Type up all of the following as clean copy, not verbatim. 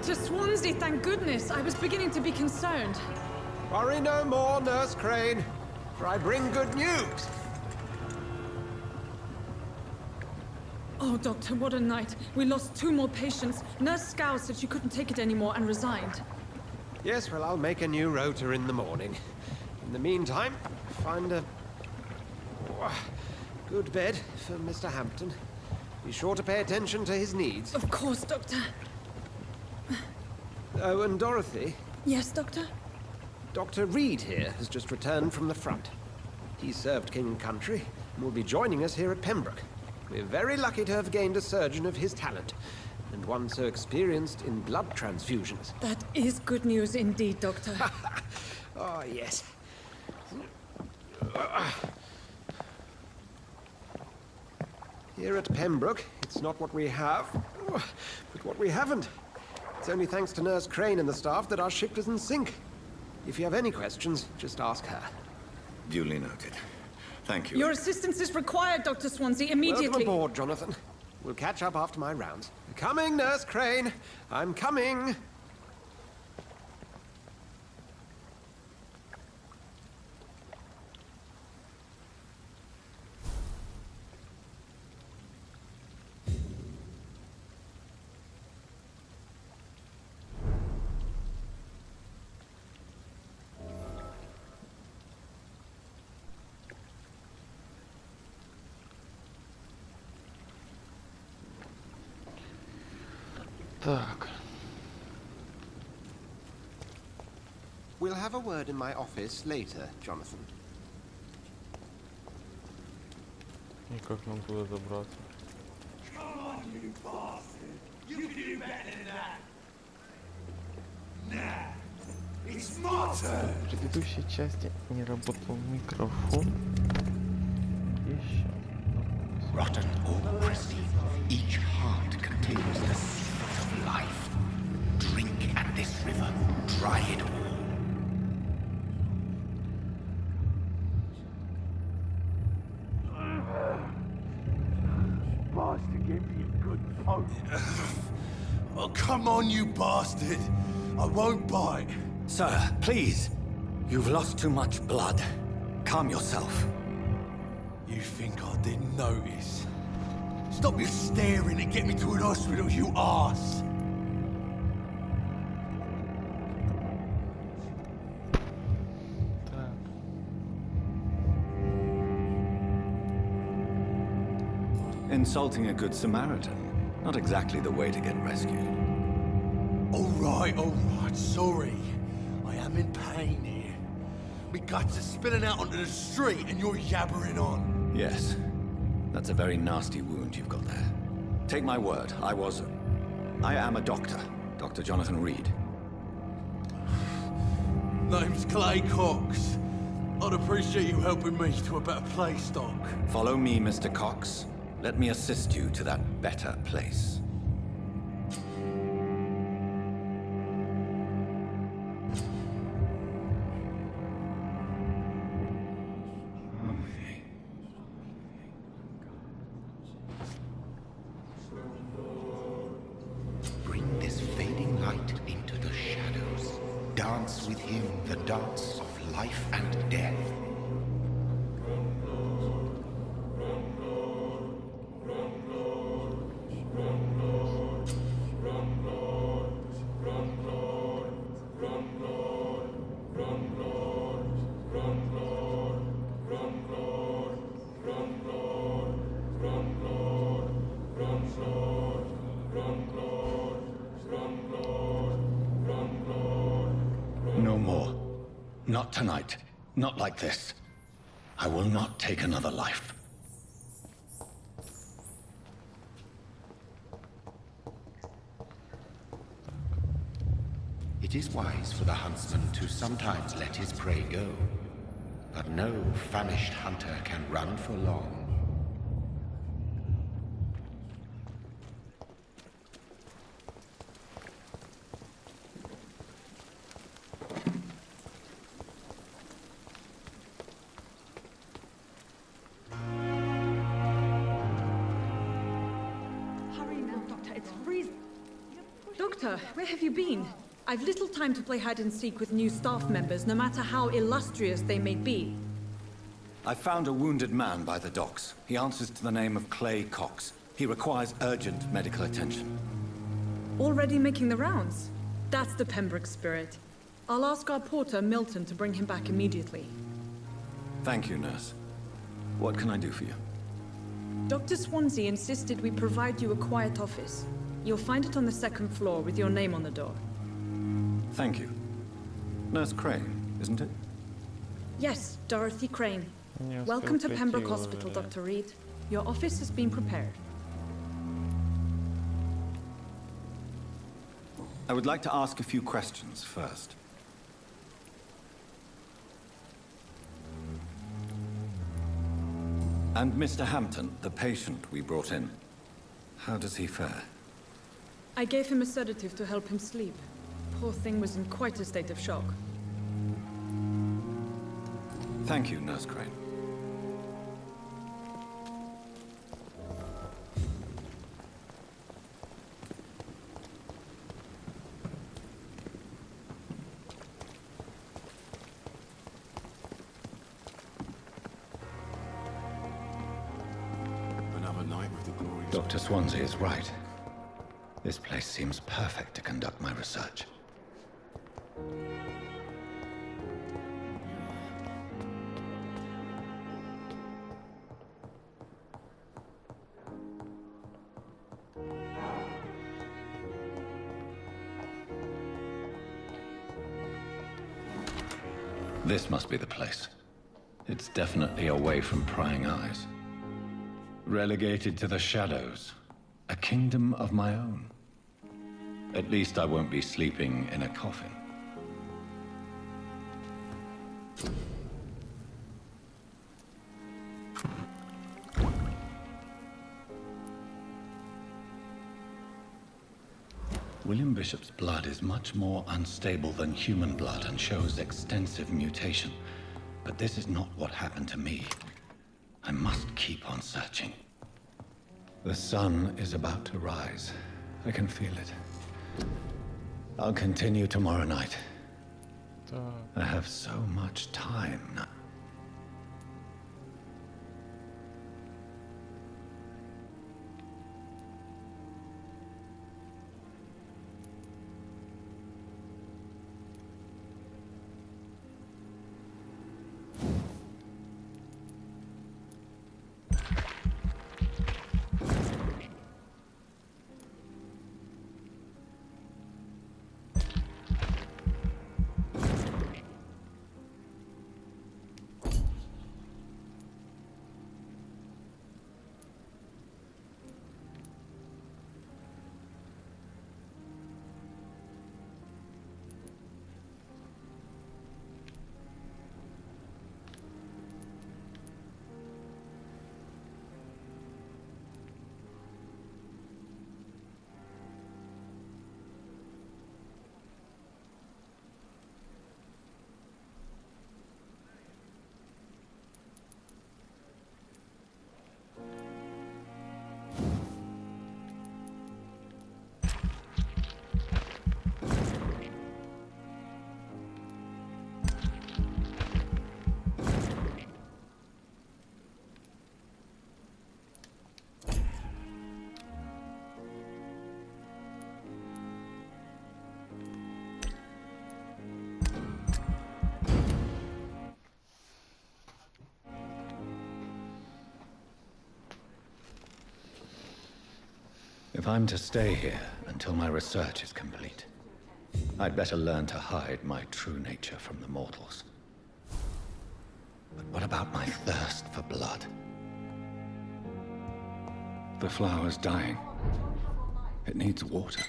Dr. Swansea, thank goodness. I was beginning to be concerned. Worry no more, Nurse Crane, for I bring good news. Oh, Doctor, what a night. We lost 2 more patients. Nurse Scow said she couldn't take it anymore and resigned. Yes, well, I'll make a new rota in the morning. In the meantime, find a good bed for Mr. Hampton. Be sure to pay attention to his needs. Of course, Doctor. Oh, and Dorothy. Yes, Doctor? Dr. Reed here has just returned from the front. He served King and Country and will be joining us here at Pembroke. We're very lucky to have gained a surgeon of his talent, and one so experienced in blood transfusions. That is good news indeed, Doctor. Oh, yes. Here at Pembroke, it's not what we have, but what we haven't. It's only thanks to Nurse Crane and the staff that our ship doesn't sink. If you have any questions, just ask her. Duly noted. Thank you. Your assistance is required, Dr. Swansea, immediately. Welcome aboard, Jonathan. We'll catch up after my rounds. Coming, Nurse Crane. I'm coming. Так. We'll have a word in my office later, Jonathan. И как нам туда добраться? Come on, you bastard! You can do better than that! Nah, it's my turn! В предыдущей части не работал микрофон. Еще. Rotten or pristine, each heart contains the secret of life. Drink at this river, try it all. Bastard gave me a good poke. Oh, come on, you bastard! I won't bite. Sir, please. You've lost too much blood. Calm yourself. You think I didn't notice? Stop your staring and get me to an hospital, you arse! Так. Insulting a good Samaritan. Not exactly the way to get rescued. Alright, sorry. I am in pain here. Me guts are spilling out onto the street and you're yabbering on. Yes. That's a very nasty wound you've got there. Take my word, I am a doctor. Dr. Jonathan Reed. Name's Clay Cox. I'd appreciate you helping me to a better place, Doc. Follow me, Mr. Cox. Let me assist you to that better place. Bring this fading light into the shadows. Dance with him the dance of life and death. No more. Not tonight. Not like this. I will not take another life. It is wise for the huntsman to sometimes let his prey go, but no famished hunter can run for long. Doctor, where have you been? I've little time to play hide and seek with new staff members, no matter how illustrious they may be. I found a wounded man by the docks. He answers to the name of Clay Cox. He requires urgent medical attention. Already making the rounds? That's the Pembroke spirit. I'll ask our porter, Milton, to bring him back immediately. Thank you, nurse. What can I do for you? Dr. Swansea insisted we provide you a quiet office. You'll find it on the second floor with your name on the door. Thank you. Nurse Crane, isn't it? Yes, Dorothy Crane. Не успел Welcome to прийти Pembroke Hospital, вовремя. Dr. Reed. Your office has been prepared. I would like to ask a few questions first. And Mr. Hampton, the patient we brought in, how does he fare? I gave him a sedative to help him sleep. Poor thing was in quite a state of shock. Thank you, Nurse Crane. Another night with the glorious... Dr. Swansea is right. This place seems perfect to conduct my research. This must be the place. It's definitely away from prying eyes. Relegated to the shadows. A kingdom of my own. At least I won't be sleeping in a coffin. William Bishop's blood is much more unstable than human blood and shows extensive mutation. But this is not what happened to me. I must keep on searching. The sun is about to rise. I can feel it. I'll continue tomorrow night. Так, I have so much time now. If I'm to stay here until my research is complete, I'd better learn to hide my true nature from the mortals. But what about my thirst for blood? The flower's dying. It needs water.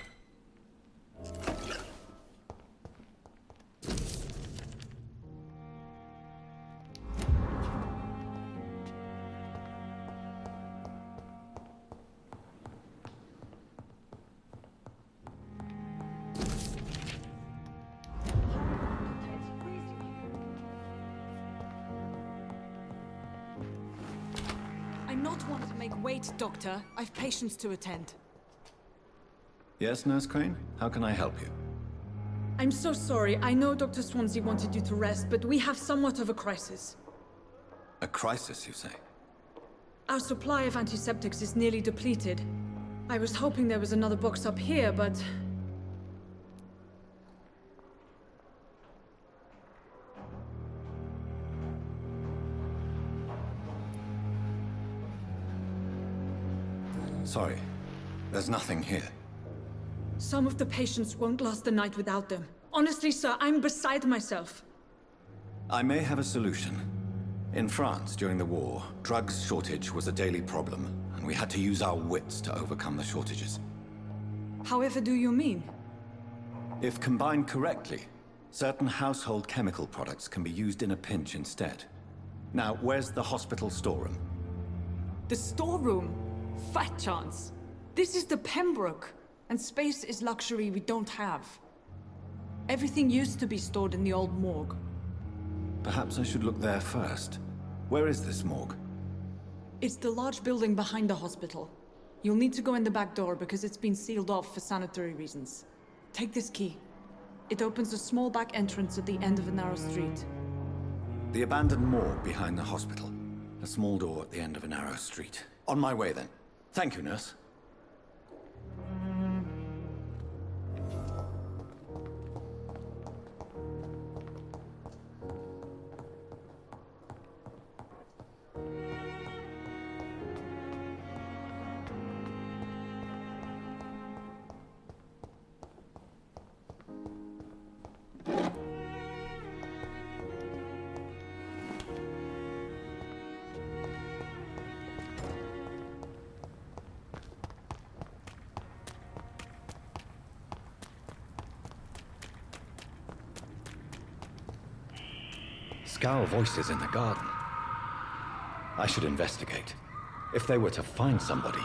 I'm not one to make wait, Doctor. I've patients to attend. Yes, Nurse Crane? How can I help you? I'm so sorry. I know Dr. Swansea wanted you to rest, but we have somewhat of a crisis. A crisis, you say? Our supply of antiseptics is nearly depleted. I was hoping there was another box up here, but... Sorry. There's nothing here. Some of the patients won't last the night without them. Honestly, sir, I'm beside myself. I may have a solution. In France, during the war, drugs shortage was a daily problem, and we had to use our wits to overcome the shortages. However do you mean? If combined correctly, certain household chemical products can be used in a pinch instead. Now, where's the hospital storeroom? The storeroom? Fat chance. This is the Pembroke, and space is luxury we don't have. Everything used to be stored in the old morgue. Perhaps I should look there first. Where is this morgue? It's the large building behind the hospital. You'll need to go in the back door because it's been sealed off for sanitary reasons. Take this key. It opens a small back entrance at the end of a narrow street. The abandoned morgue behind the hospital. A small door at the end of a narrow street. On my way then. Thank you, nurse. Scowl voices in the garden. I should investigate. If they were to find somebody.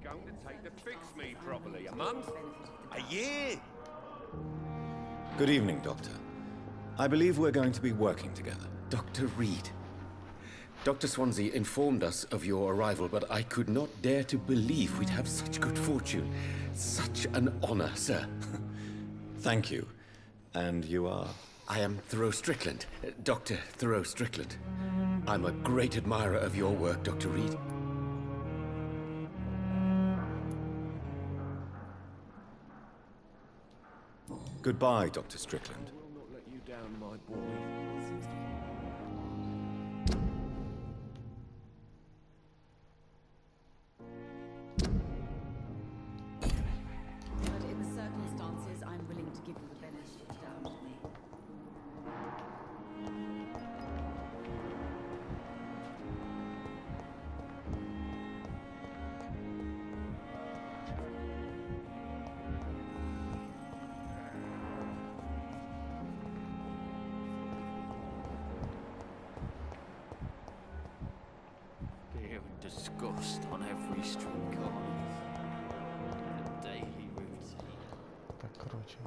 Going to take to fix me properly? A month? A year? Good evening, Doctor. I believe we're going to be working together. Dr. Reed. Dr. Swansea informed us of your arrival, but I could not dare to believe we'd have such good fortune. Such an honor, sir. Thank you. And you are? I am Thoreau Strickland, Dr. Thoreau Strickland. I'm a great admirer of your work, Dr. Reed. Goodbye, Dr. Strickland. boy. But in the circumstances, I'm willing to give you the benefit of the doubt. Fear and disgust on every street corner. A daily routine. Так, короче.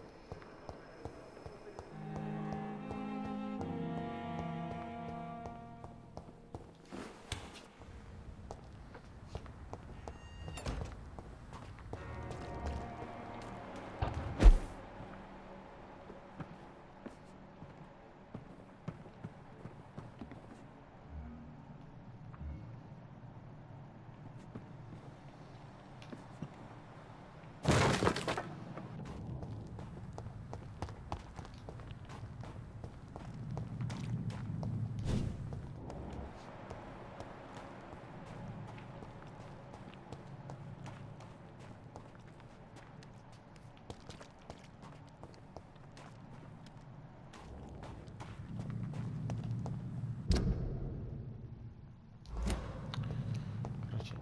Короче.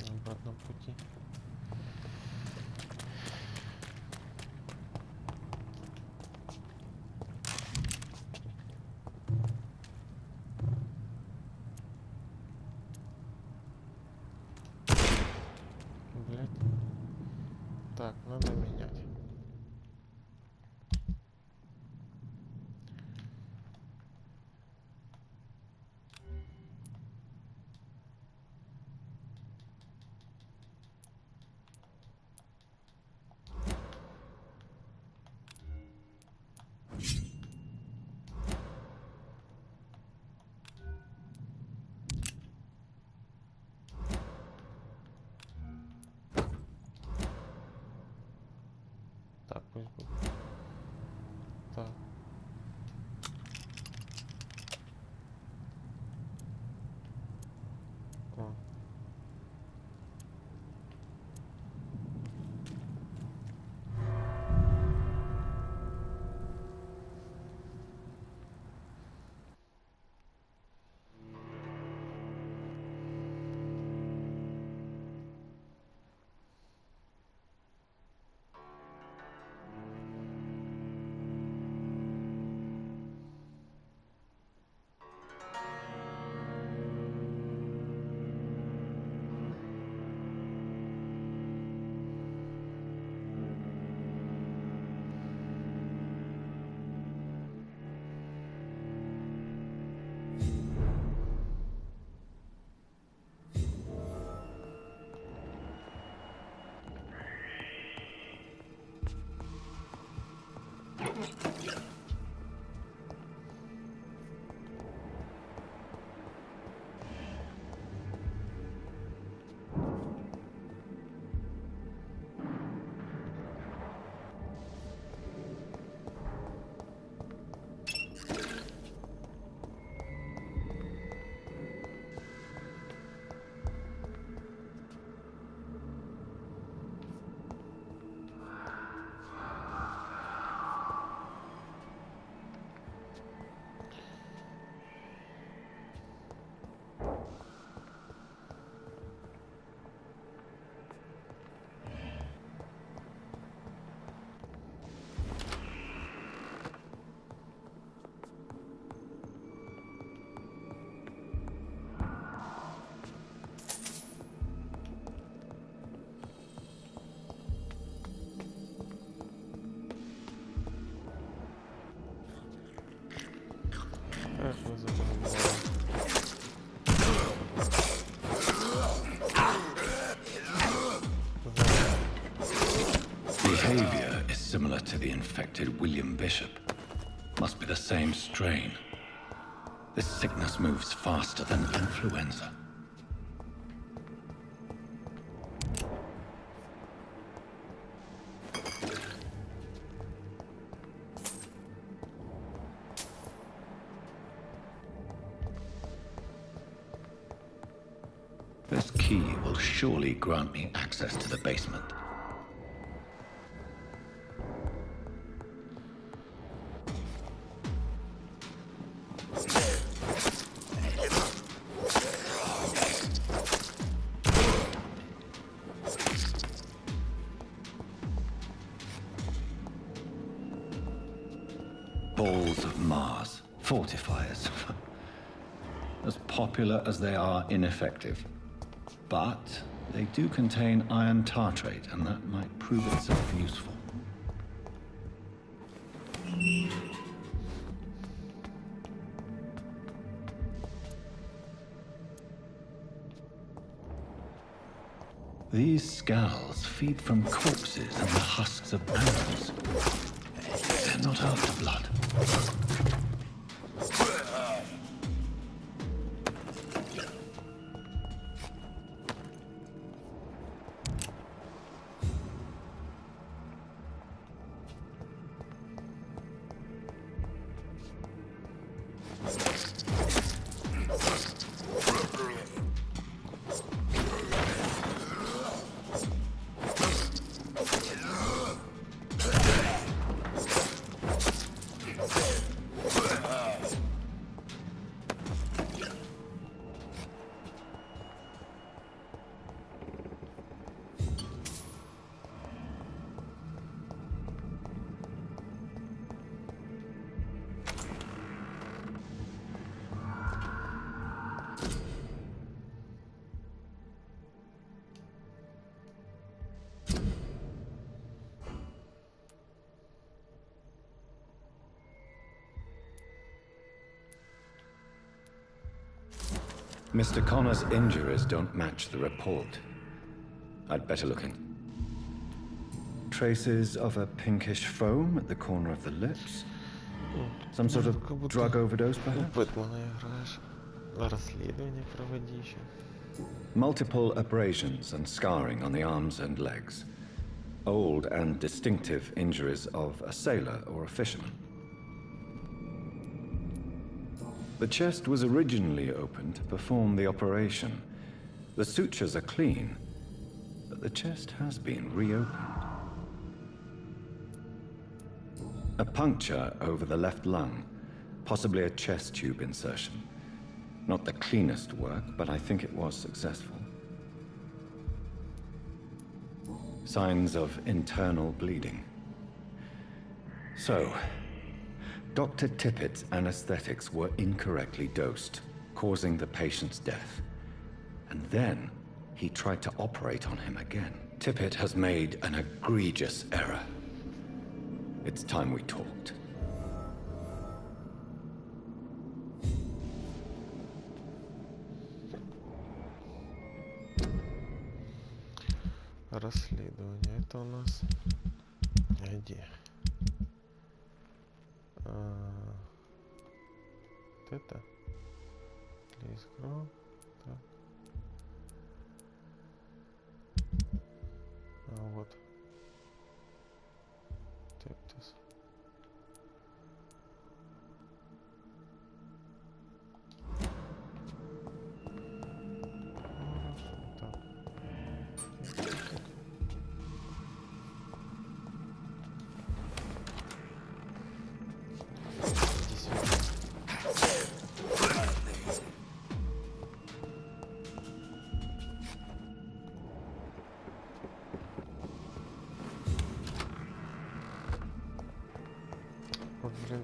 На обратном пути. Блять. Так, надо менять. Так, пусть будет. Так. О. Эх, вы забыли. Behavior is similar to the infected William Bishop. Must be the same strain. This sickness moves faster than influenza. key will surely grant me access to the basement. Balls of Mars, fortifiers. As popular as they are ineffective. But they do contain iron tartrate, and that might prove itself useful. These scowls feed from corpses and the husks of animals. They're not after blood. Mr. Connor's injuries don't match the report. I'd better look in. Traces of a pinkish foam at the corner of the lips. Some sort of drug overdose, perhaps? Бэтмена играешь. Расследование проводи еще. Multiple abrasions and scarring on the arms and legs. Old and distinctive injuries of a sailor or a fisherman. The chest was originally opened to perform the operation. The sutures are clean, but the chest has been reopened. A puncture over the left lung, possibly a chest tube insertion. Not the cleanest work, but I think it was successful. Signs of internal bleeding. So, Dr. Tippett's anesthetics were incorrectly dosed, causing the patient's death. And then he tried to operate on him again. Tippett has made an egregious error. It's time we talked. Расследование. Это у нас где? Вот это? Лискро. Так. Вот. Тептис. Вот, блин.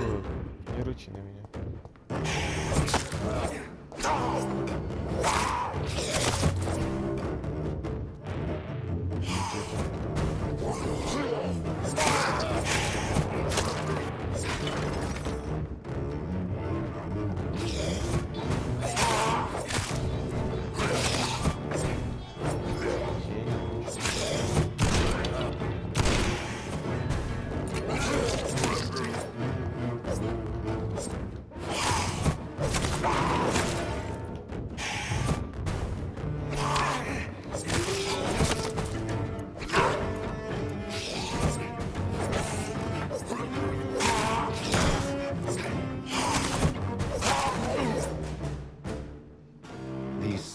Ой, не рычи на меня.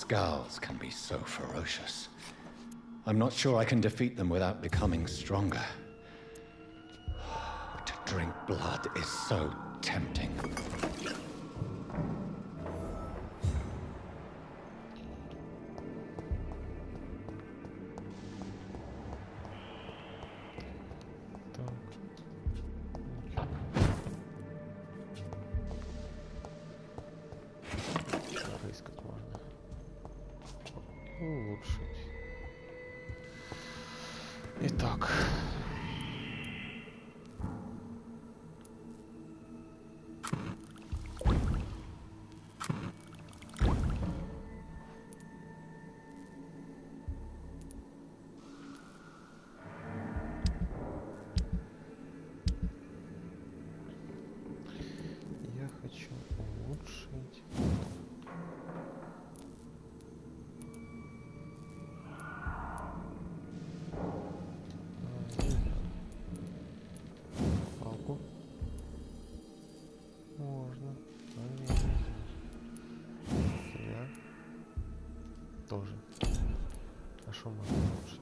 Skulls can be so ferocious. I'm not sure I can defeat them without becoming stronger. To drink blood is so tempting. Рысь как можно улучшить. Итак. Я хочу улучшить. Палку. Можно. Я тоже. А что можно улучшить?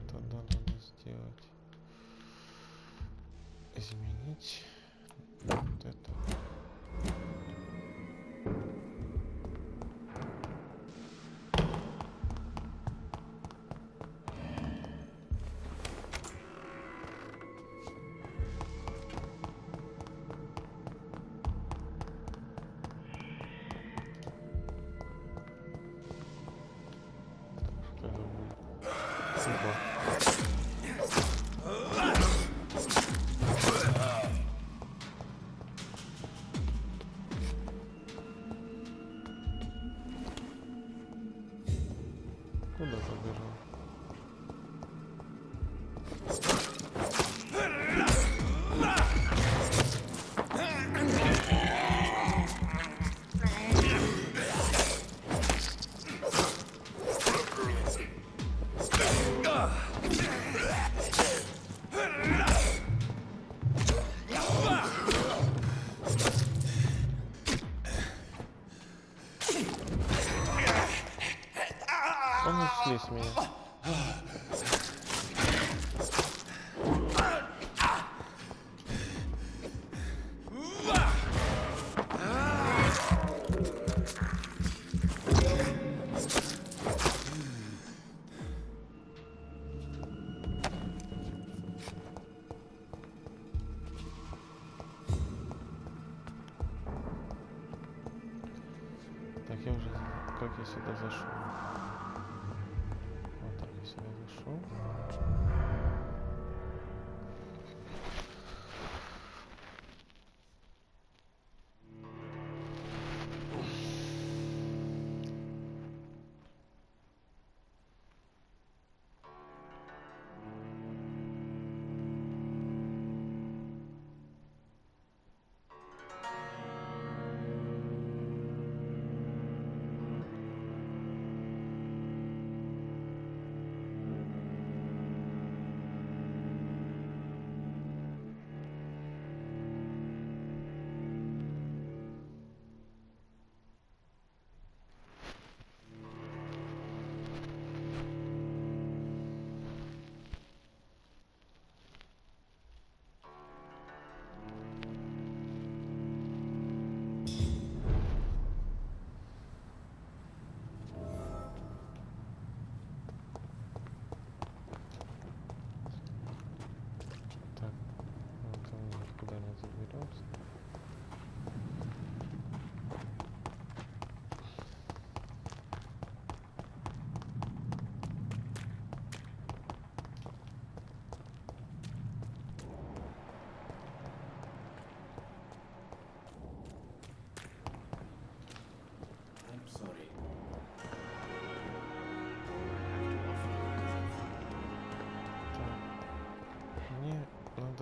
Тогда надо сделать, изменить вот это. Что это будет? Судьба. Куда побежал? Понеслись меня. Так, я уже... Как я сюда зашел? Вот так я сюда зашел.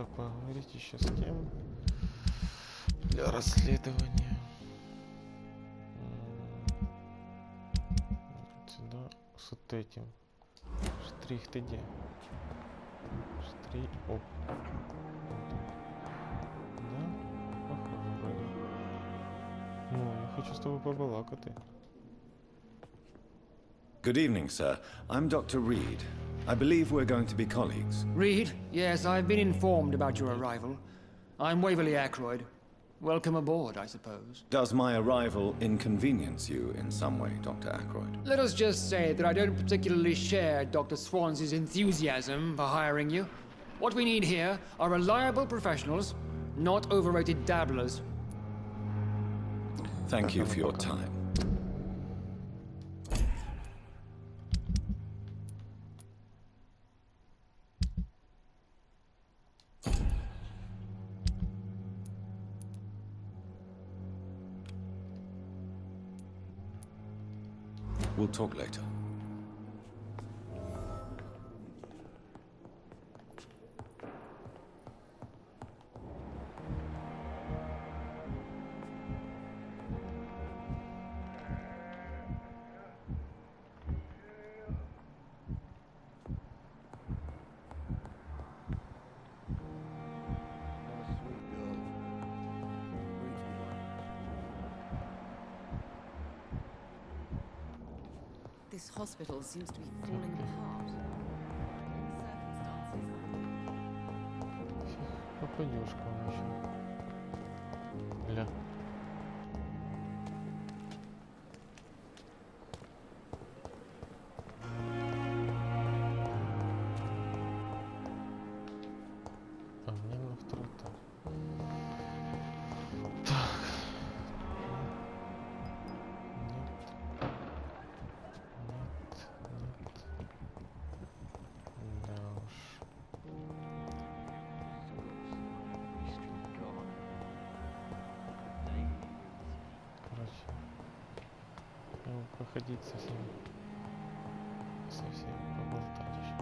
Надо поговорить еще с кем для расследования. Сюда с вот этим. Штрих ты где? Штрих. Оп. Да? Похоже вроде. Ну, я хочу с тобой побалакать. Good evening, sir. I'm Dr. Reed. I believe we're going to be colleagues. Reed? Yes, I've been informed about your arrival. I'm Waverly Ackroyd. Welcome aboard, I suppose. Does my arrival inconvenience you in some way, Dr. Ackroyd? Let us just say that I don't particularly share Dr. Swansea's enthusiasm for hiring you. What we need here are reliable professionals, not overrated dabblers. Thank you for your time. We'll talk later. This hospital seems to be falling apart. Попадешь, конечно. Бля. А мне на второй этаж. Так. Да уж. Короче, надо походить совсем поболтать еще.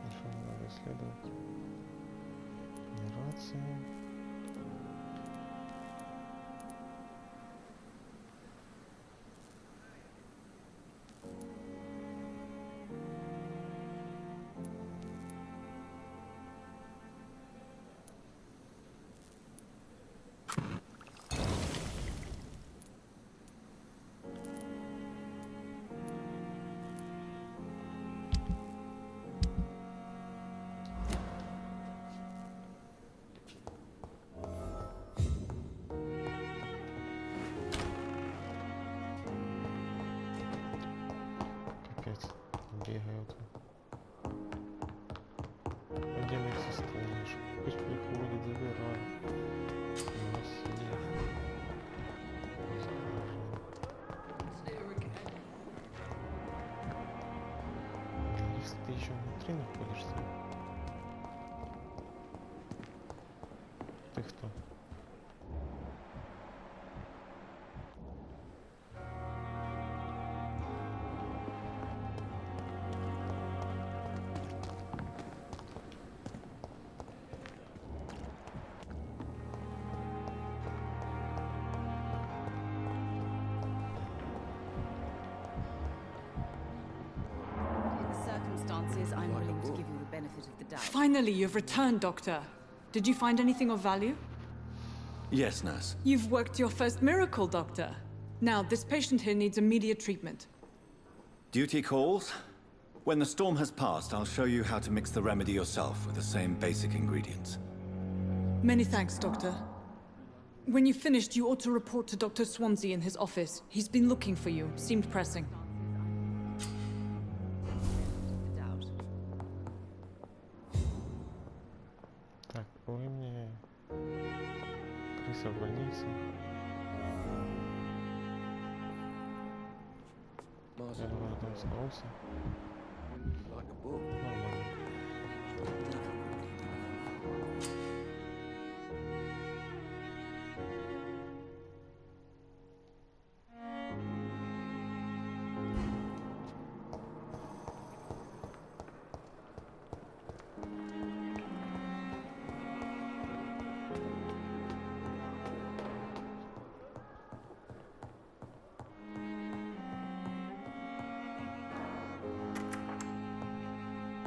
Ну что, надо исследовать генерации. Капец, бегают. А где медсестры? Пусть приходит, забирай. Насилие. Если ты еще внутри находишься. Ты кто? In the circumstances, I'm willing to give you the benefit of the doubt. Finally, you've returned, Doctor. Did you find anything of value? Yes, nurse. You've worked your first miracle, Doctor. Now, this patient here needs immediate treatment. Duty calls. When the storm has passed, I'll show you how to mix the remedy yourself with the same basic ingredients. Many thanks, Doctor. When you've finished, you ought to report to Dr. Swansea in his office. He's been looking for you. Seemed pressing. The doubt. Так, вы мне крыса в больнице. Я думаю, там снулся. Like a book. Нормально.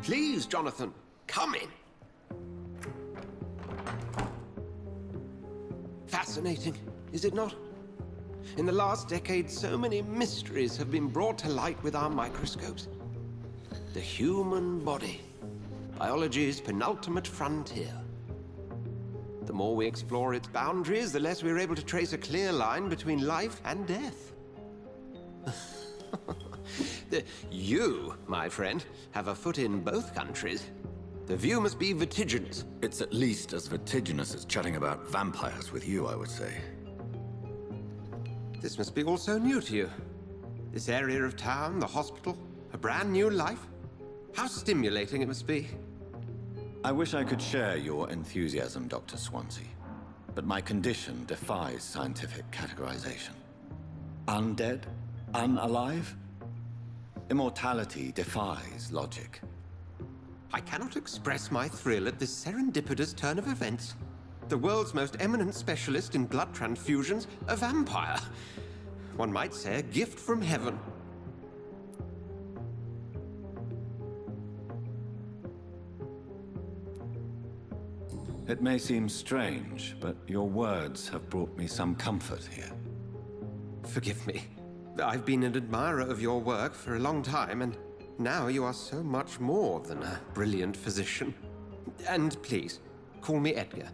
Please, Jonathan, come in. Fascinating, is it not? In the last decade, so many mysteries have been brought to light with our microscopes. The human body, biology's penultimate frontier. The more we explore its boundaries, the less we're able to trace a clear line between life and death. You, my friend, have a foot in both countries. The view must be vertiginous. It's at least as vertiginous as chatting about vampires with you, I would say. This must be all so new to you. This area of town, the hospital, a brand new life. How stimulating it must be. I wish I could share your enthusiasm, Dr. Swansea, but my condition defies scientific categorization. Undead? Unalive? Immortality defies logic. I cannot express my thrill at this serendipitous turn of events. The world's most eminent specialist in blood transfusions, a vampire. One might say a gift from heaven. It may seem strange, but your words have brought me some comfort here. Forgive me. I've been an admirer of your work for a long time, and now you are so much more than a brilliant physician. And please, call me Edgar.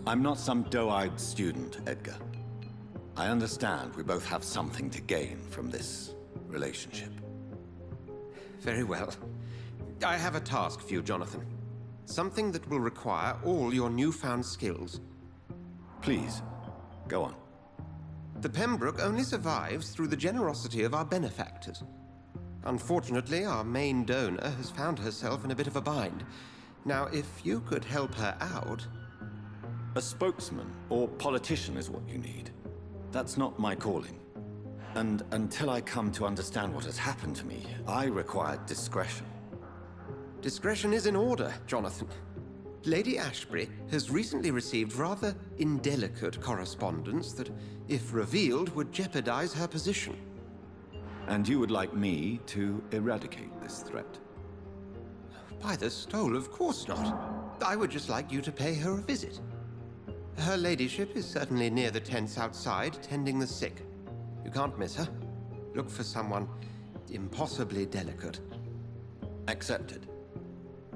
I'm not some doe-eyed student, Edgar. I understand we both have something to gain from this relationship. Very well. I have a task for you, Jonathan. Something that will require all your newfound skills. Please, go on. The Pembroke only survives through the generosity of our benefactors. Unfortunately, our main donor has found herself in a bit of a bind. Now, if you could help her out... A spokesman or politician is what you need. That's not my calling. And until I come to understand what has happened to me, I require discretion. Discretion is in order, Jonathan. Lady Ashbury has recently received rather indelicate correspondence that, if revealed, would jeopardize her position. And you would like me to eradicate this threat? By the stole, of course not. I would just like you to pay her a visit. Her ladyship is certainly near the tents outside, tending the sick. You can't miss her. Look for someone impossibly delicate. Accepted.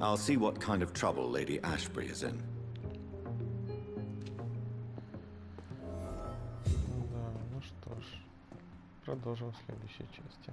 I'll see what kind of trouble Lady Ashbury is in. Да, ну что ж, продолжим в следующей части.